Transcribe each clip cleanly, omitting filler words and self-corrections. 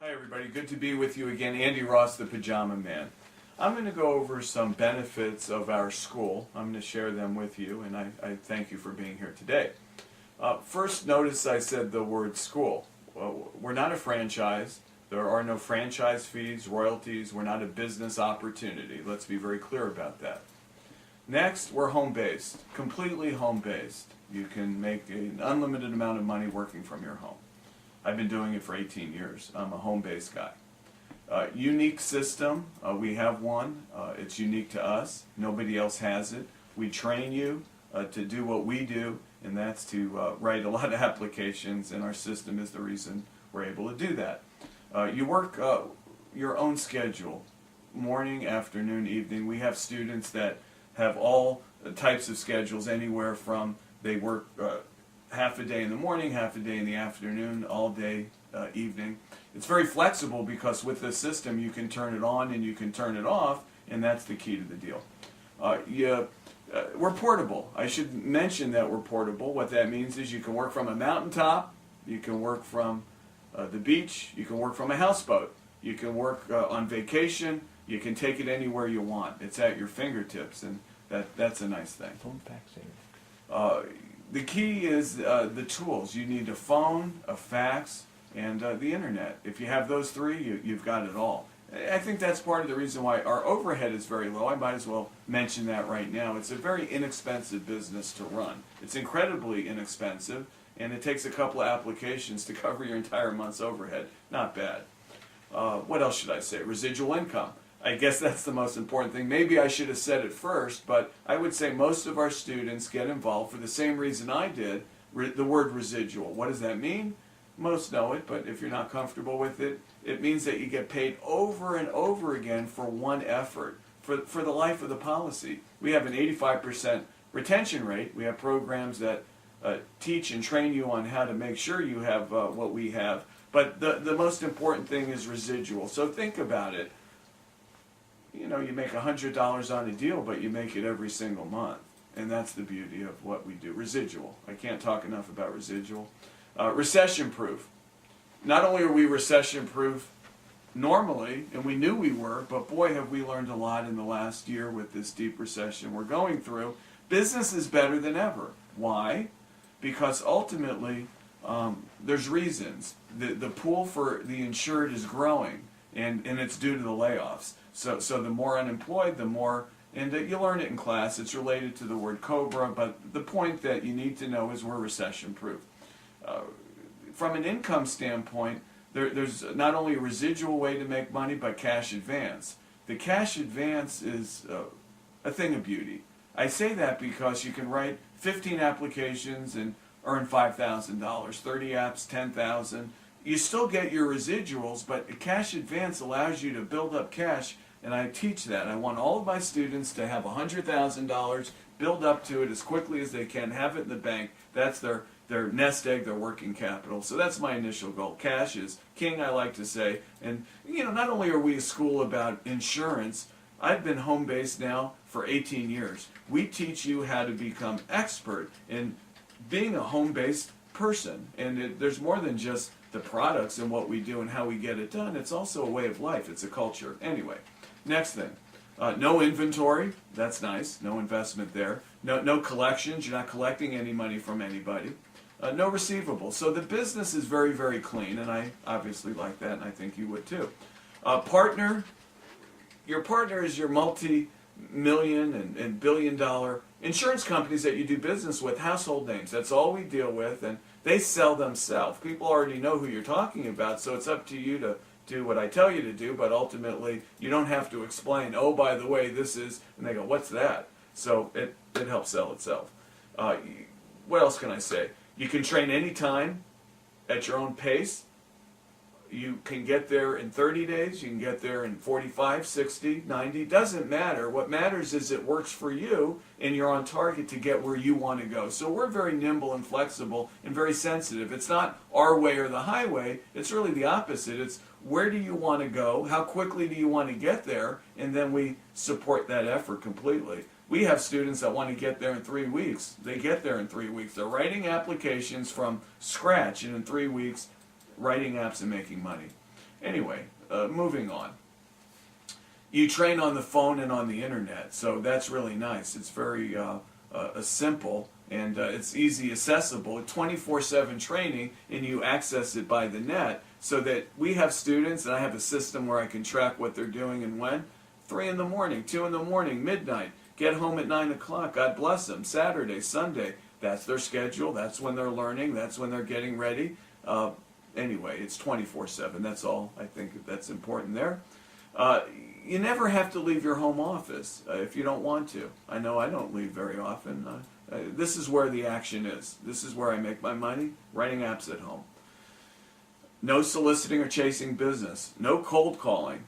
Hi everybody, good to be with you again. Andy Ross, the Pajama-Man. I'm going to go over some benefits of our school. I'm going to share them with you, and I thank you for being here today. First, notice I said the word school. Well, we're not a franchise. There are no franchise fees, royalties. We're not a business opportunity. Let's be very clear about that. Next, we're home-based, completely home-based. You can make an unlimited amount of money working from your home. I've been doing it for 18 years. I'm a home-based guy. Unique system, we have one. It's unique to us. Nobody else has it. We train you to do what we do, and that's to write a lot of applications, and our system is the reason we're able to do that. You work your own schedule, morning, afternoon, evening. We have students that have all types of schedules, anywhere from they work half a day in the morning, half a day in the afternoon, all day, evening. It's very flexible because with the system you can turn it on and you can turn it off, and that's the key to the deal. We're portable. I should mention that we're portable. What that means is you can work from a mountaintop, you can work from the beach, you can work from a houseboat, you can work on vacation, you can take it anywhere you want. It's at your fingertips, and that's a nice thing. Phone faxing. The key is the tools. You need a phone, a fax, and the internet. If you have those three, you've got it all. I think that's part of the reason why our overhead is very low. I might as well mention that right now. It's a very inexpensive business to run. It's incredibly inexpensive, and it takes a couple of applications to cover your entire month's overhead. Not bad. What else should I say? Residual income. I guess that's the most important thing. Maybe I should have said it first, but I would say most of our students get involved for the same reason I did, the word residual. What does that mean? Most know it, but if you're not comfortable with it, it means that you get paid over and over again for one effort, for the life of the policy. We have an 85% retention rate. We have programs that teach and train you on how to make sure you have what we have, but the most important thing is residual. So think about it. You know, you make $100 on a deal, but you make it every single month. And that's the beauty of what we do. Residual. I can't talk enough about residual. Recession-proof. Not only are we recession-proof normally, and we knew we were, but boy, have we learned a lot in the last year with this deep recession we're going through. Business is better than ever. Why? Because ultimately, there's reasons. The pool for the insured is growing, and it's due to the layoffs. So the more unemployed, the more, and you learn it in class, it's related to the word COBRA, but the point that you need to know is we're recession-proof. From an income standpoint, there's not only a residual way to make money, but cash advance. The cash advance is a thing of beauty. I say that because you can write 15 applications and earn $5,000, 30 apps, $10,000. You still get your residuals, but cash advance allows you to build up cash, and I teach that. I want all of my students to have $100,000, build up to it as quickly as they can, have it in the bank. That's their nest egg, their working capital. So that's my initial goal. Cash is king, I like to say. And, you know, not only are we a school about insurance, I've been home-based now for 18 years. We teach you how to become expert in being a home-based person. And there's more than just the products and what we do and how we get it done. It's also a way of life. It's a culture. Anyway, next thing. No inventory. That's nice. No investment there. No collections. You're not collecting any money from anybody. No receivables. So the business is very, very clean, and I obviously like that, and I think you would too. Partner. Your partner is your multi-million and billion-dollar insurance companies that you do business with, household names. That's all we deal with, and they sell themselves. People already know who you're talking about, so it's up to you to do what I tell you to do, but ultimately you don't have to explain, oh, by the way, this is, and they go, what's that? So it helps sell itself. What else can I say? You can train anytime at your own pace. You can get there in 30 days, you can get there in 45, 60, 90, doesn't matter. What matters is it works for you and you're on target to get where you want to go. So we're very nimble and flexible and very sensitive. It's not our way or the highway, it's really the opposite. It's where do you want to go, how quickly do you want to get there, and then we support that effort completely. We have students that want to get there in 3 weeks. They get there in 3 weeks. They're writing applications from scratch, and in 3 weeks, writing apps and making money. Anyway, moving on. You train on the phone and on the internet, so that's really nice. It's very simple, and it's easy accessible. 24/7 training, and you access it by the net, so that we have students, and I have a system where I can track what they're doing and when. 3 in the morning, 2 in the morning, midnight, get home at 9 o'clock, God bless them, Saturday, Sunday. That's their schedule, that's when they're learning, that's when they're getting ready. Anyway, it's 24/7, that's all. I think that's important there. You never have to leave your home office if you don't want to. I know I don't leave very often. This is where the action is. This is where I make my money, writing apps at home. No soliciting or chasing business. No cold calling.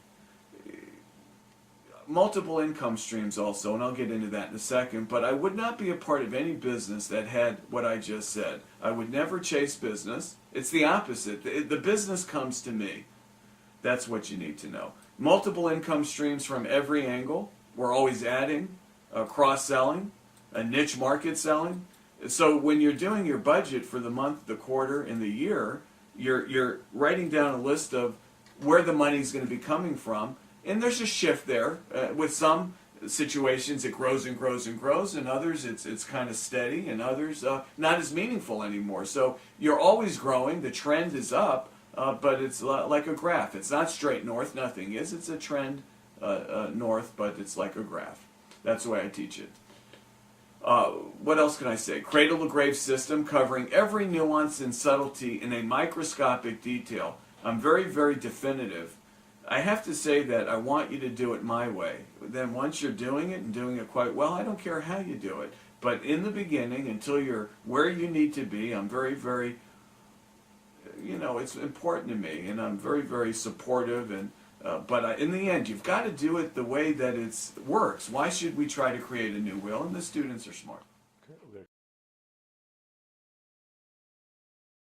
Multiple income streams also, and I'll get into that in a second, but I would not be a part of any business that had what I just said. I would never chase business. It's the opposite. The business comes to me. That's what you need to know. Multiple income streams from every angle. We're always adding, cross-selling, a niche market selling. So when you're doing your budget for the month, the quarter, and the year, you're writing down a list of where the money's going to be coming from. And there's a shift there. With some situations it grows and grows and grows, and others it's kind of steady, and others not as meaningful anymore. So you're always growing. The trend is up, but it's like a graph. It's not straight north. Nothing is. It's a trend north, but it's like a graph. That's the way I teach it. What else can I say? Cradle to grave system covering every nuance and subtlety in a microscopic detail. I'm very, very definitive. I have to say that I want you to do it my way. Then once you're doing it and doing it quite well, I don't care how you do it. But in the beginning, until you're where you need to be, I'm very, very, it's important to me, and I'm very, very supportive. And but in the end, you've got to do it the way that it works. Why should we try to create a new wheel? And the students are smart.